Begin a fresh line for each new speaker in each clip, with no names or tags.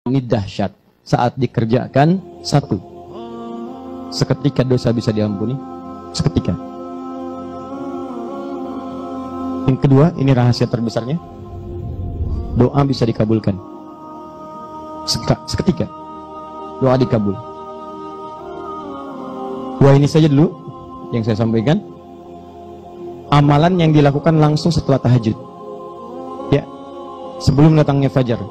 ini dahsyat. Saat dikerjakan, satu, seketika dosa bisa diampuni, seketika. Yang kedua, ini rahasia terbesarnya, doa bisa dikabulkan seketika, doa dikabul. Dua ini saja dulu yang saya sampaikan. Amalan yang dilakukan langsung setelah tahajud, ya, sebelum datangnya fajar.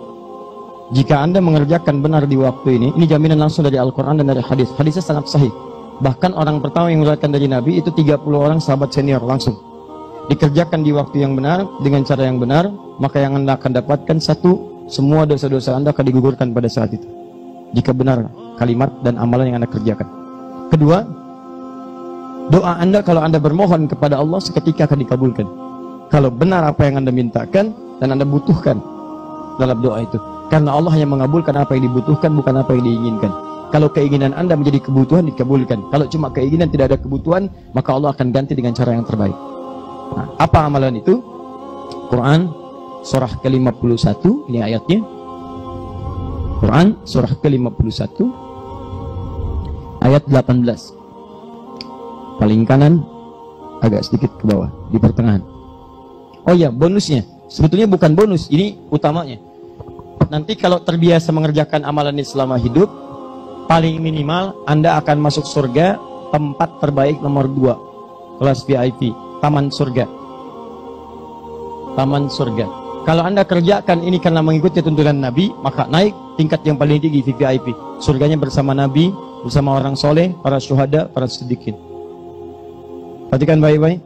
Jika Anda mengerjakan benar di waktu ini jaminan langsung dari Al-Quran dan dari hadis. Hadisnya sangat sahih. Bahkan orang pertama yang meriwayatkan dari Nabi itu 30 orang sahabat senior langsung. Dikerjakan di waktu yang benar, dengan cara yang benar, maka yang Anda akan dapatkan, satu, semua dosa-dosa Anda akan digugurkan pada saat itu. Jika benar kalimat dan amalan yang Anda kerjakan. Kedua, doa Anda kalau Anda bermohon kepada Allah seketika akan dikabulkan. Kalau benar apa yang Anda mintakan dan Anda butuhkan dalam doa itu. Karena Allah hanya mengabulkan apa yang dibutuhkan, bukan apa yang diinginkan. Kalau keinginan Anda menjadi kebutuhan, dikabulkan. Kalau cuma keinginan, tidak ada kebutuhan, maka Allah akan ganti dengan cara yang terbaik. Nah, apa amalan itu? Quran surah ke-51, ini ayatnya. Quran surah ke-51 ayat 18. Paling kanan, agak sedikit ke bawah, di pertengahan. Oh ya, bonusnya. Sebetulnya bukan bonus, ini utamanya. Nanti kalau terbiasa mengerjakan amalan ini selama hidup, paling minimal Anda akan masuk surga tempat terbaik nomor 2, kelas VIP, taman surga. Taman surga. Kalau Anda kerjakan ini karena mengikuti tuntunan Nabi, maka naik tingkat yang paling tinggi, VIP. Surganya bersama Nabi, bersama orang soleh, para syuhada, para siddiqin. Perhatikan baik-baik.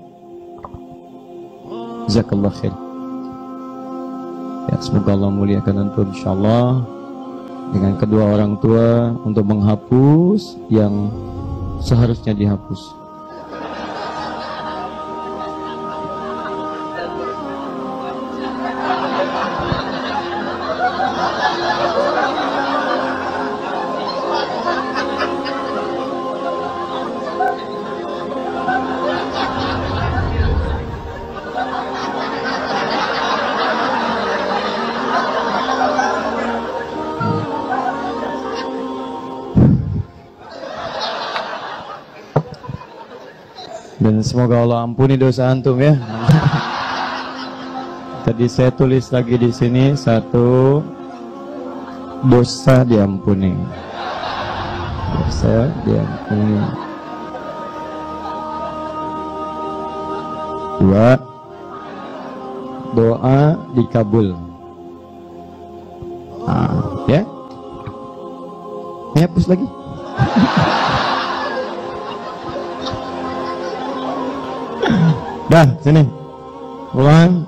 Jazakallah khair. Ya, semoga Allah muliakan antum insyaallah dengan kedua orang tua untuk menghapus yang seharusnya dihapus. Dan semoga Allah ampuni dosa antum ya. Tadi saya tulis lagi di sini, satu, dosa diampuni. Dosa diampuni. Dua, doa dikabul. Nah, ya. Ini hapus lagi. Dah, sini. Quran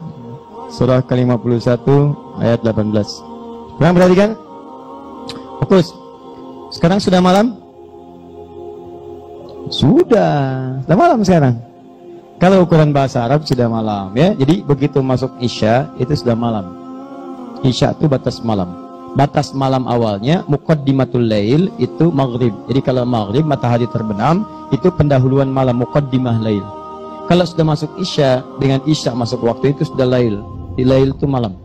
surah ke-51 ayat 18. Kurang perhatikan? Fokus. Sekarang sudah malam? Sudah malam sekarang. Kalau ukuran bahasa Arab sudah malam ya. Jadi begitu masuk Isya itu sudah malam. Isya itu batas malam. Batas malam awalnya muqaddimatul lail itu maghrib. Jadi kalau maghrib matahari terbenam itu pendahuluan malam, muqaddimah lail. Kalau sudah masuk Isya, dengan Isya masuk waktu itu sudah lail. Di lail itu malam.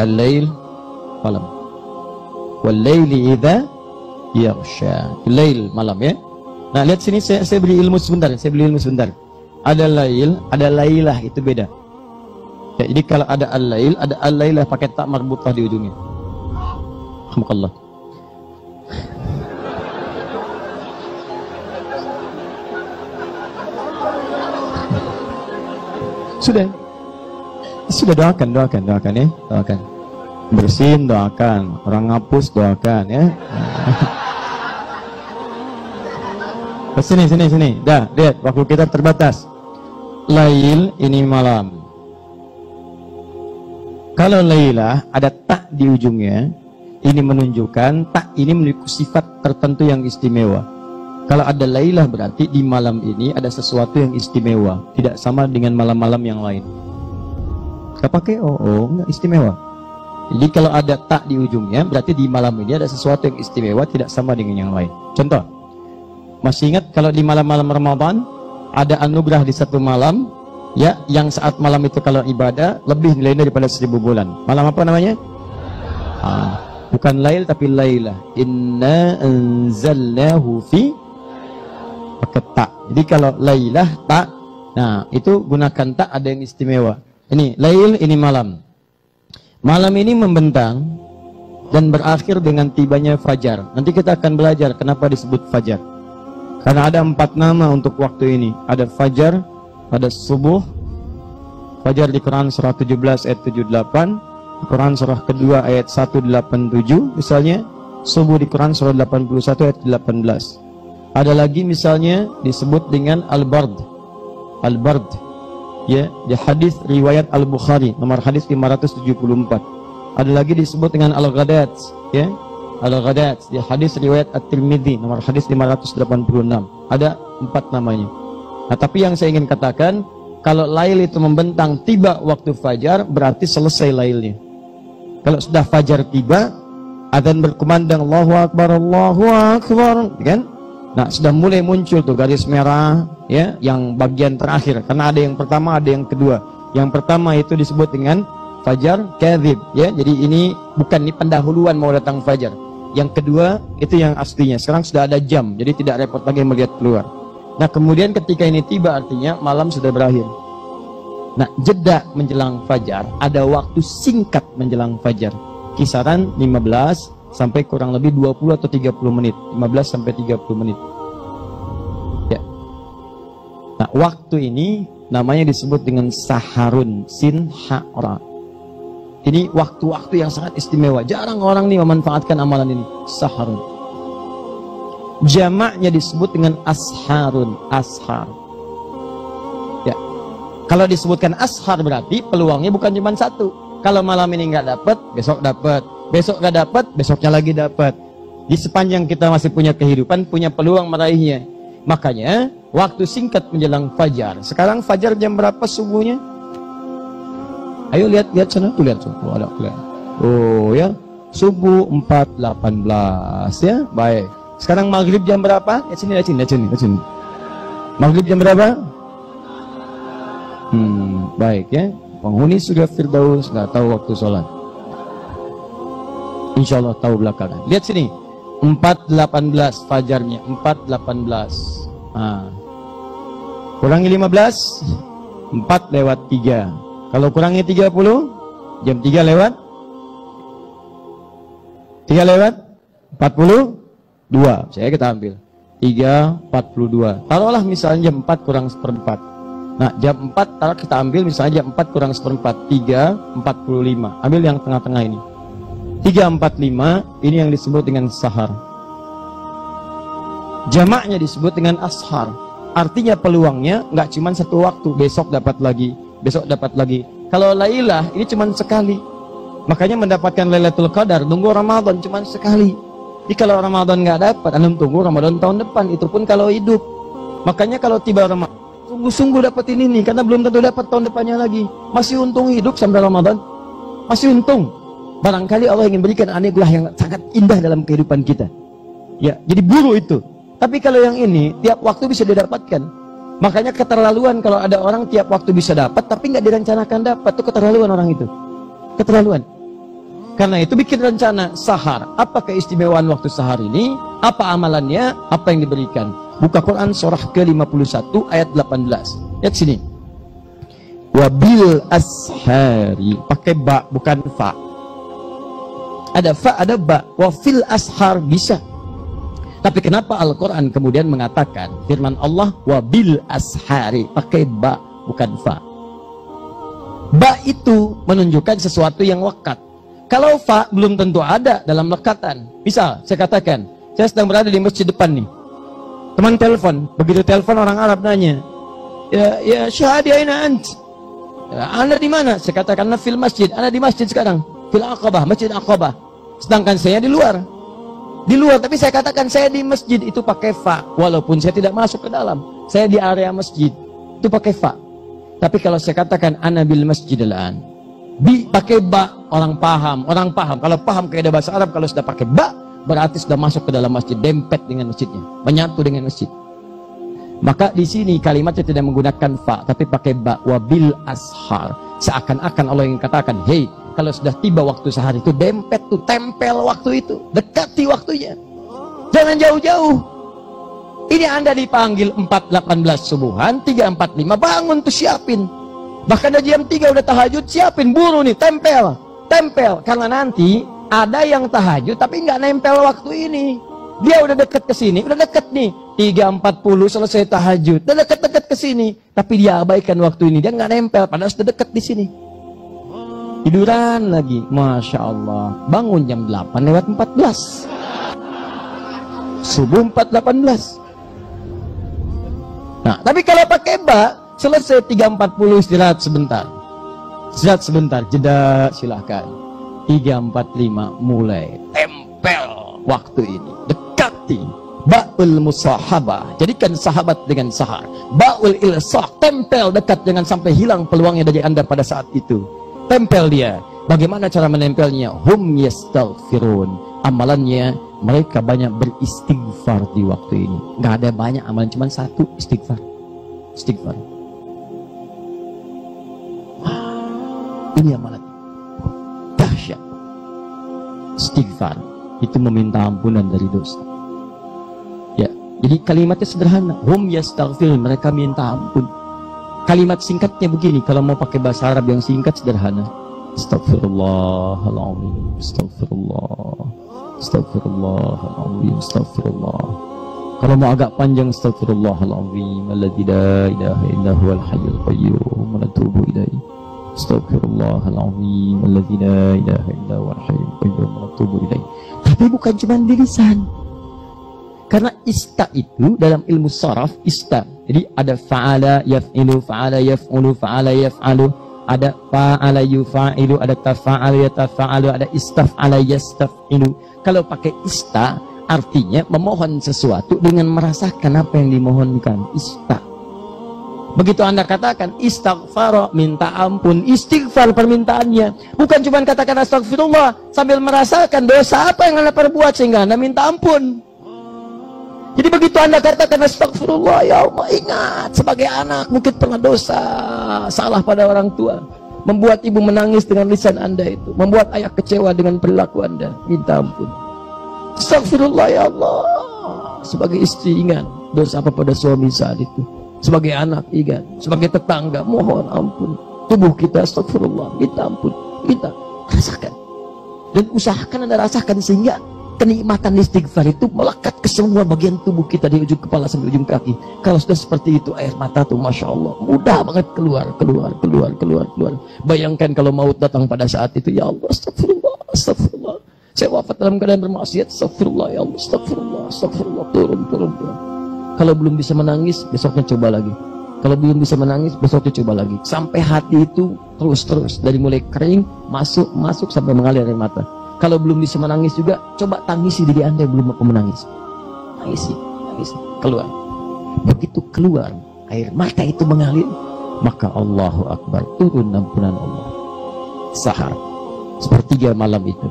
Al-lail malam. Wal-laili idza yaghsha. Lail malam ya. Nah, lihat sini saya beri ilmu sebentar, Ada lail, ada lailah, itu beda. Ya, jadi kalau ada al-lail, ada al-lailah pakai tak marbutah di ujungnya. Alhamdulillah. Sudah doakan ya, doakan. Bersihin doakan, orang ngapus doakan ya. Sini. Dah, lihat waktu kita terbatas. Lail ini malam. Kalau lailah ada tak di ujungnya, ini menunjukkan tak ini memiliki sifat tertentu yang istimewa. Kalau ada lailah berarti di malam ini ada sesuatu yang istimewa, tidak sama dengan malam-malam yang lain. Gak pakai enggak istimewa. Jadi kalau ada tak di ujungnya berarti di malam ini ada sesuatu yang istimewa, tidak sama dengan yang lain. Contoh, masih ingat kalau di malam-malam Ramadan ada anugerah di satu malam, ya, yang saat malam itu kalau ibadah lebih nilainya daripada 1000 bulan. Malam apa namanya? Bukan lail tapi lailah. Inna anzalnahu fi, pakai tak. Jadi kalau lailah tak, nah itu gunakan tak, ada yang istimewa. Ini lail, ini malam. Malam ini membentang dan berakhir dengan tibanya fajar. Nanti kita akan belajar kenapa disebut fajar. Karena ada 4 nama untuk waktu ini. Ada fajar, ada subuh. Fajar di Quran surah 17 ayat 78, Quran surah kedua ayat 187 misalnya. Subuh di Quran surah 81 ayat 18. Ada lagi misalnya disebut dengan al-bard. Al-bard, ya, di hadis riwayat Al-Bukhari nomor hadis 574. Ada lagi disebut dengan al-ghadat, ya, al-ghadat di hadis riwayat At-Tirmidzi nomor hadis 586. Ada 4 namanya. Nah, tapi yang saya ingin katakan, kalau lail itu membentang tiba waktu fajar, berarti selesai lailnya. Kalau sudah fajar tiba, adzan berkumandang Allahu Akbar, Allahu Akbar, kan? Nah, sudah mulai muncul tuh garis merah, ya, yang bagian terakhir. Karena ada yang pertama, ada yang kedua. Yang pertama itu disebut dengan fajar kadzib, ya. Jadi ini bukan ini pendahuluan mau datang fajar. Yang kedua itu yang aslinya. Sekarang sudah ada jam, jadi tidak repot lagi melihat keluar. Nah, kemudian ketika ini tiba artinya malam sudah berakhir. Nah, jeda menjelang fajar, ada waktu singkat menjelang fajar. Kisaran 15 sampai kurang lebih 20 atau 30 menit. 15 sampai 30 menit. Ya. Nah, waktu ini namanya disebut dengan saharun, sin ha ra. Ini waktu-waktu yang sangat istimewa. Jarang orang nih memanfaatkan amalan ini. Saharun. Jamaknya disebut dengan asharun, ashar. Ya. Kalau disebutkan ashar berarti peluangnya bukan cuma satu. Kalau malam ini nggak dapat, besok dapat. Besok nggak dapat, besoknya lagi dapat. Di sepanjang kita masih punya kehidupan, punya peluang meraihnya. Makanya waktu singkat menjelang fajar. Sekarang fajar jam berapa subuhnya? Ayo lihat sana, tuh lihat tuh. Ada lihat. Oh ya, subuh 4.18 ya, baik. Sekarang maghrib jam berapa? Lihat sini. Maghrib jam berapa? Baik ya. Penghuni sudah Firdaus nggak tahu waktu sholat. Insya Allah tahu belakangan. Lihat sini, 4.18 fajarnya, 4.18. Nah, kurangi 15, 4/3. Kalau kurangi 30, jam 3 lewat 42. Saya kita ambil 3.42. Taruhlah misalnya jam 4 kurang seperempat. Nah, jam 4 taruh kita ambil misalnya jam 4 kurang seperempat, 3.45. Ambil yang tengah-tengah ini. 3.45 ini yang disebut dengan sahar. Jamaknya disebut dengan ashar. Artinya peluangnya nggak cuma satu waktu, besok dapat lagi, besok dapat lagi. Kalau lailah ini cuma sekali. Makanya mendapatkan Lailatul Qadar nunggu Ramadan cuma sekali. Jadi kalau Ramadan nggak dapat, antum tunggu Ramadan tahun depan, itu pun kalau hidup. Makanya kalau tiba Ramadan, sungguh-sungguh dapetin ini karena belum tentu dapat tahun depannya lagi. Masih untung hidup sampai Ramadan. Masih untung. Barangkali Allah ingin berikan anugerah yang sangat indah dalam kehidupan kita. Ya, jadi buru itu. Tapi kalau yang ini tiap waktu bisa didapatkan. Makanya keterlaluan kalau ada orang tiap waktu bisa dapat tapi nggak direncanakan dapat, itu keterlaluan orang itu. Keterlaluan. Karena itu bikin rencana sahar. Apa keistimewaan waktu sahar ini? Apa amalannya? Apa yang diberikan? Buka Quran surah ke-51 ayat 18. Lihat sini. Wabil ashari, pakai ba bukan fa. Ada fa, ada ba. Wafil ashar bisa. Tapi kenapa Al-Quran kemudian mengatakan firman Allah wabil ashari, pakai ba bukan fa. Ba itu menunjukkan sesuatu yang lekat. Kalau fa belum tentu ada dalam lekatan. Misal saya katakan saya sedang berada di masjid depan nih, teman telepon, begitu telepon orang Arab nanya, ya syahadi aina ant, anda di mana? Saya katakan fil masjid, anda di masjid sekarang, fil Aqabah, masjid Aqabah. Sedangkan saya di luar, tapi saya katakan saya di masjid, itu pakai fa, walaupun saya tidak masuk ke dalam, saya di area masjid, itu pakai fa. Tapi kalau saya katakan ana bil masjid al-an, bi pakai ba, orang paham. Kalau paham kaidah bahasa Arab, kalau sudah pakai ba berarti sudah masuk ke dalam masjid, dempet dengan masjidnya, menyatu dengan masjid. Maka di sini kalimatnya tidak menggunakan fa tapi pakai ba, wabil ashar. Seakan-akan Allah ingin katakan, hey, Kalau sudah tiba waktu sahar itu, dempet tuh, tempel waktu itu, dekati waktunya. Jangan jauh-jauh. Ini Anda dipanggil 4.18 subuhan, 3.45 bangun tuh siapin. Bahkan ada jam 3 udah tahajud, siapin, buru nih, tempel. Tempel, karena nanti ada yang tahajud tapi nggak nempel waktu ini. Dia udah deket ke sini, udah deket nih, 3.40 selesai tahajud, udah deket-deket ke sini, tapi dia abaikan waktu ini, dia nggak nempel, padahal sudah deket di sini. Tiduran lagi, Masya Allah, bangun jam 8:14, subuh 4.18. Nah, tapi kalau pakai bak, selesai 3.40 istirahat sebentar. Istirahat sebentar, jeda silahkan. 3.45 mulai tempel waktu ini, dekati. Ba'ul musahabah, jadikan sahabat dengan sahar. Ba'ul ilsaq, tempel dekat, jangan sampai hilang peluangnya dari Anda pada saat itu. Tempel dia. Bagaimana cara menempelnya? Hum yastaghfirun. Amalannya, mereka banyak beristighfar di waktu ini. Nggak ada banyak amalan, cuma satu, istighfar. Istighfar. Ini amalan dahsyat. Istighfar itu meminta ampunan dari dosa. Ya, jadi kalimatnya sederhana. Hum yastaghfirun, mereka minta ampun. Kalimat singkatnya begini, kalau mau pakai bahasa Arab yang singkat sederhana. Astaghfirullahaladzim, astaghfirullah, astaghfirullahaladzim, astaghfirullah. Kalau mau agak panjang, astaghfirullahaladzim, alladzi la ilaha illa huwal hayyul qayyum, wa natubu ilaihi. Astaghfirullahaladzim, alladzi la ilaha illa huwal hayyul qayyum, wa natubu ilaihi. Tapi bukan cuma di lisan. Karena ista itu dalam ilmu saraf, ista. Jadi ada fa'ala yaf'ilu, fa'ala yaf'ulu, fa'ala yaf'alu, ada fa'ala yufa'ilu, ada tafa'alu yatafa'alu, ada istaf'ala yastaf'ilu. Kalau pakai ista, artinya memohon sesuatu dengan merasakan apa yang dimohonkan. Ista. Begitu Anda katakan istighfar, minta ampun, istighfar permintaannya. Bukan cuma katakan astagfirullah sambil merasakan dosa apa yang Anda perbuat sehingga Anda minta ampun. Jadi begitu Anda katakan astagfirullah, ya Allah, ingat sebagai anak mungkin pernah dosa, salah pada orang tua, membuat ibu menangis dengan lisan Anda itu, membuat ayah kecewa dengan perilaku Anda, minta ampun. Astagfirullah ya Allah. Sebagai istri ingat dosa apa pada suami saat itu. Sebagai anak ingat, sebagai tetangga mohon ampun. Tubuh kita astagfirullah, minta ampun, minta, rasakan. Dan usahakan Anda rasakan sehingga kenikmatan istighfar itu melekat ke semua bagian tubuh kita dari ujung kepala sampai ujung kaki. Kalau sudah seperti itu, air mata tuh Masya Allah mudah banget keluar. Bayangkan kalau maut datang pada saat itu, ya Allah astagfirullah, astagfirullah, saya wafat dalam keadaan bermaksiat, astagfirullah ya Allah, astagfirullah, astagfirullah, turun. Kalau belum bisa menangis, besoknya coba lagi. Kalau belum bisa menangis, besoknya coba lagi. Sampai hati itu terus dari mulai kering masuk sampai mengalir air mata. Kalau belum bisa menangis juga, coba tangisi diri Anda yang belum mampu menangis. Tangisi, keluar. Begitu keluar, air mata itu mengalir, maka Allahu Akbar, turun ampunan Allah. Sahar, sepertiga malam itu,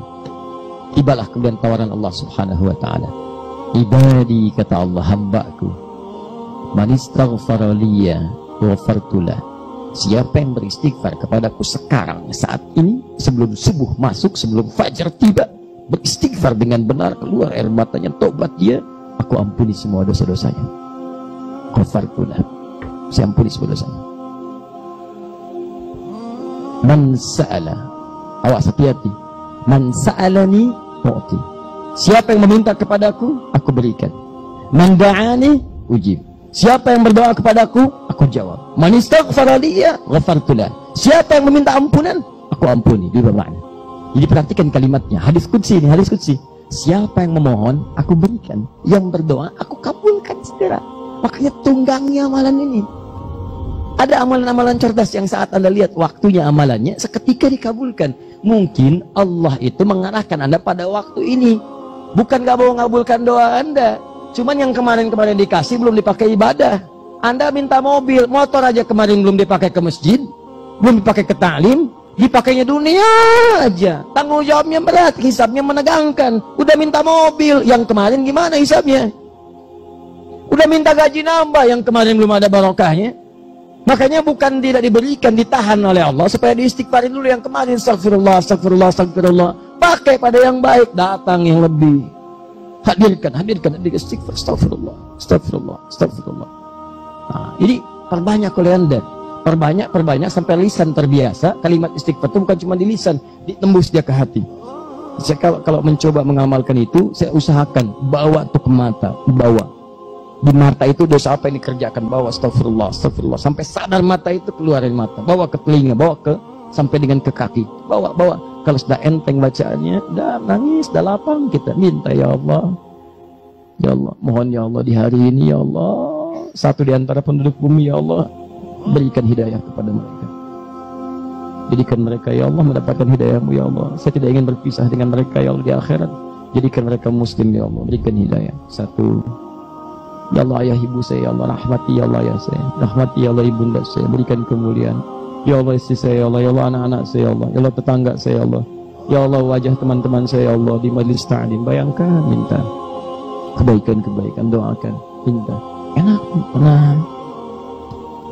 tibalah kemudian tawaran Allah Subhanahu wa Ta'ala. Ibadi, kata Allah, hambaku, man istaghfara liya ghafartulah. Siapa yang beristighfar kepadaku sekarang, saat ini, sebelum subuh masuk, sebelum fajar tiba, beristighfar dengan benar, keluar air matanya, tobat dia, aku ampuni semua dosa-dosanya. Ghafartulah, saya ampuni semua dosanya. Man sa'ala, awas hati-hati, man sa'alani mu'ti. Siapa yang meminta kepadaku, aku berikan. Man da'ani ujib. Siapa yang berdoa kepadaku, aku jawab. Man istaghfara liya ghafartulah. Siapa yang meminta ampunan, aku ampuni. Dua makna. Jadi perhatikan kalimatnya. Hadis qudsi ini, hadis qudsi. Siapa yang memohon, aku berikan. Yang berdoa, aku kabulkan segera. Makanya tunggangi amalan ini. Ada amalan-amalan cerdas yang saat Anda lihat waktunya amalannya, seketika dikabulkan. Mungkin Allah itu mengarahkan Anda pada waktu ini. Bukan gak mau ngabulkan doa Anda. Cuman yang kemarin-kemarin dikasih belum dipakai ibadah. Anda minta mobil, motor aja kemarin belum dipakai ke masjid, belum dipakai ke ta'lim, dipakainya dunia aja. Tanggung jawabnya berat, hisabnya menegangkan. Udah minta mobil, yang kemarin gimana hisabnya? Udah minta gaji nambah, yang kemarin belum ada barokahnya. Makanya bukan tidak diberikan, ditahan oleh Allah supaya diistighfarin dulu yang kemarin. Astagfirullah, astagfirullah, astagfirullah. Pakai pada yang baik, datang yang lebih. Hadirkan istighfar. Astagfirullah, astagfirullah, astagfirullah. Nah, jadi perbanyak oleh Anda. Perbanyak sampai lisan terbiasa. Kalimat istighfar itu bukan cuma di lisan, ditembus dia ke hati. Saya kalau mencoba mengamalkan itu, saya usahakan bawa tuh ke mata, bawa. Di mata itu dosa apa yang dikerjakan, bawa astagfirullah, astagfirullah, sampai sadar mata itu keluar dari mata, bawa ke telinga, bawa ke sampai dengan ke kaki, bawa. Kalau sudah enteng bacaannya, dah nangis, dah lapang, kita minta ya Allah, mohon ya Allah di hari ini ya Allah, satu di antara penduduk bumi ya Allah, berikan hidayah kepada mereka, jadikan mereka ya Allah mendapatkan hidayahmu ya Allah. Saya tidak ingin berpisah dengan mereka ya Allah di akhirat, jadikan mereka muslim ya Allah, berikan hidayah. Satu. Ya Allah ayah ibu saya ya Allah, rahmati ya Allah ya saya, rahmati ya Allah ibunda saya, berikan kemuliaan ya Allah istri saya ya Allah, ya Allah anak-anak saya ya Allah, ya Allah tetangga saya ya Allah, ya Allah wajah teman-teman saya ya Allah di majlis ta'lim. Bayangkan, minta kebaikan, doakan, minta enak, tenang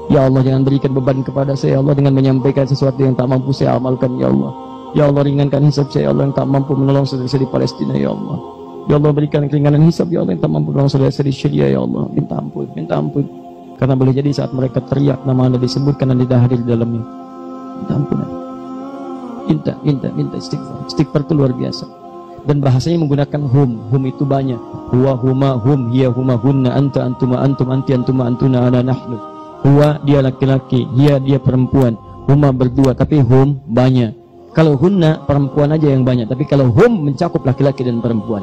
ya Allah. Jangan berikan beban kepada saya ya Allah dengan menyampaikan sesuatu yang tak mampu saya amalkan ya Allah. Ya Allah ringankan hisab saya ya Allah yang tak mampu menolong saudara saya di Palestina ya Allah. Ya Allah berikan keringanan hisab ya Allah yang tak mampu menolong saudara saya di Syria ya Allah. Minta ampun. Karena boleh jadi saat mereka teriak nama Anda disebutkan dan tidak hadir di dalamnya. Minta ampunan. Minta istighfar itu luar biasa. Dan bahasanya menggunakan hum itu banyak. Huwa huma hum hiya huma hunna anta antuma antum anti antuma antuna ana nahnu. Huwa dia laki-laki, hiya dia perempuan, huma berdua, tapi hum banyak. Kalau hunna perempuan aja yang banyak, tapi kalau hum mencakup laki-laki dan perempuan.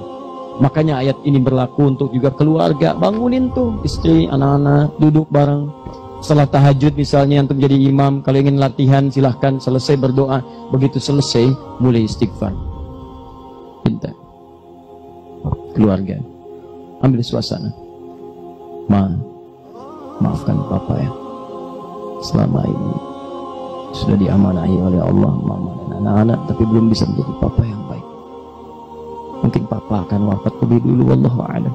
Makanya ayat ini berlaku untuk juga keluarga. Bangunin tuh istri, anak-anak, duduk bareng. Setelah tahajud misalnya untuk jadi imam, kalau ingin latihan silahkan, selesai berdoa. Begitu selesai, mulai istighfar. Pintar. Keluarga. Ambil suasana. Maafkan papa ya. Selama ini sudah diamanahi oleh Allah, mama dan anak-anak, tapi belum bisa menjadi papa yang baik. Mungkin papa akan wafat lebih dulu, wallahu a'lam.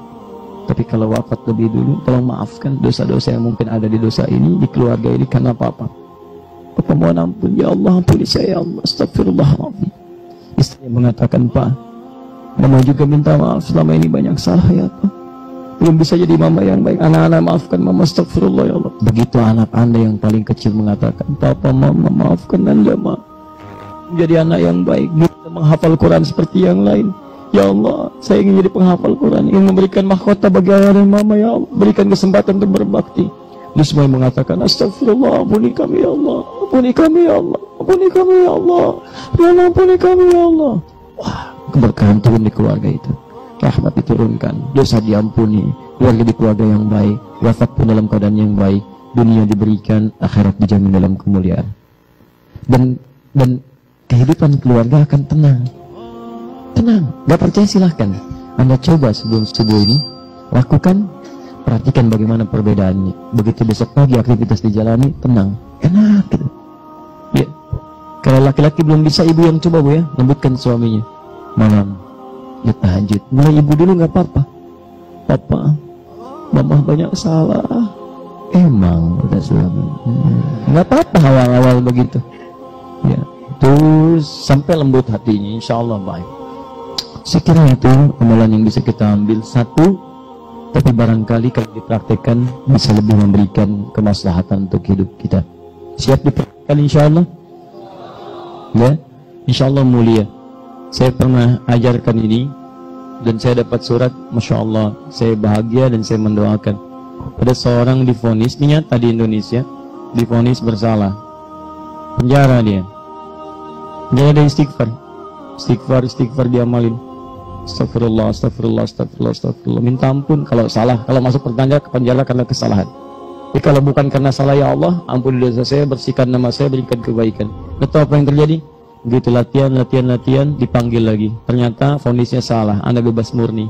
Tapi kalau wafat lebih dulu, tolong maafkan dosa-dosa yang mungkin ada di dosa ini, di keluarga ini karena papa. Papa mohon ampun, ya Allah ampuni saya ya Allah, astagfirullahaladzim. Istri mengatakan, Pak, mama juga minta maaf selama ini banyak salah ya Pak. Belum bisa jadi mama yang baik. Anak-anak maafkan mama, astagfirullah ya Allah. Begitu anak Anda yang paling kecil mengatakan, Papa, mama maafkan Anda ma. Menjadi anak yang baik, bisa menghafal Quran seperti yang lain. Ya Allah, saya ingin jadi penghafal Quran, ingin memberikan mahkota bagi ayah dan mama ya Allah, berikan kesempatan untuk berbakti. Dia semua mengatakan, astagfirullah, ampuni kami ya Allah, ampuni kami ya Allah, ampuni kami ya Allah, ya Allah, ampuni kami ya Allah. Wah, keberkahan turun di keluarga itu, rahmat diturunkan, dosa diampuni, keluarga di keluarga yang baik, wafat pun dalam keadaan yang baik, dunia diberikan, akhirat dijamin dalam kemuliaan. Dan kehidupan keluarga akan tenang. Gak percaya silahkan Anda coba sebelum subuh ini, lakukan, perhatikan bagaimana perbedaannya. Begitu besok pagi aktivitas dijalani, tenang, enak gitu ya. Kalau laki-laki belum bisa, ibu yang coba Bu ya, lembutkan suaminya. Malam ya tahajud, mulai ibu dulu gak apa-apa. Papa, mama banyak salah. Emang udah suami gak apa-apa awal-awal begitu ya, terus sampai lembut hatinya, insya Allah baik. Saya kira itu amalan yang bisa kita ambil. Satu, tapi barangkali kalau dipraktekkan bisa lebih memberikan kemaslahatan untuk hidup kita. Siap dipraktekkan insya Allah? Ya, insya Allah mulia. Saya pernah ajarkan ini dan saya dapat surat, Masya Allah, saya bahagia dan saya mendoakan. Ada seorang divonis, ini nyata di Indonesia, divonis bersalah, penjara dia. Dia ada istighfar diamalin. Astagfirullah, minta ampun kalau salah, kalau masuk penjara karena kesalahan. Jadi kalau bukan karena salah, ya Allah ampuni dosa saya, bersihkan nama saya, berikan kebaikan. Betul apa yang terjadi? Begitu latihan, dipanggil lagi, ternyata vonisnya salah, Anda bebas murni.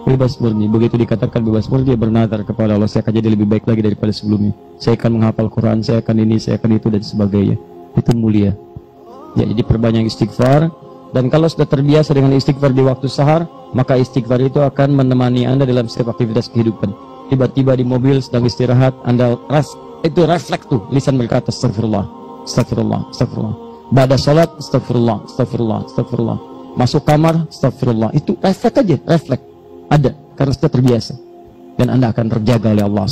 Begitu dikatakan bebas murni, dia bernazar kepada Allah, saya akan jadi lebih baik lagi daripada sebelumnya, saya akan menghafal Quran, saya akan ini, saya akan itu dan sebagainya. Itu mulia ya. Jadi perbanyak istighfar. Dan kalau sudah terbiasa dengan istighfar di waktu sahar, maka istighfar itu akan menemani Anda dalam setiap aktivitas kehidupan. Tiba-tiba di mobil sedang istirahat, Anda Itu refleks tuh, lisan berkata astagfirullah, astagfirullah, astagfirullah. Ba'da salat astagfirullah, astagfirullah, astagfirullah. Masuk kamar astagfirullah. Itu refleks aja, refleks. Ada, karena sudah terbiasa. Dan Anda akan terjaga oleh Allah.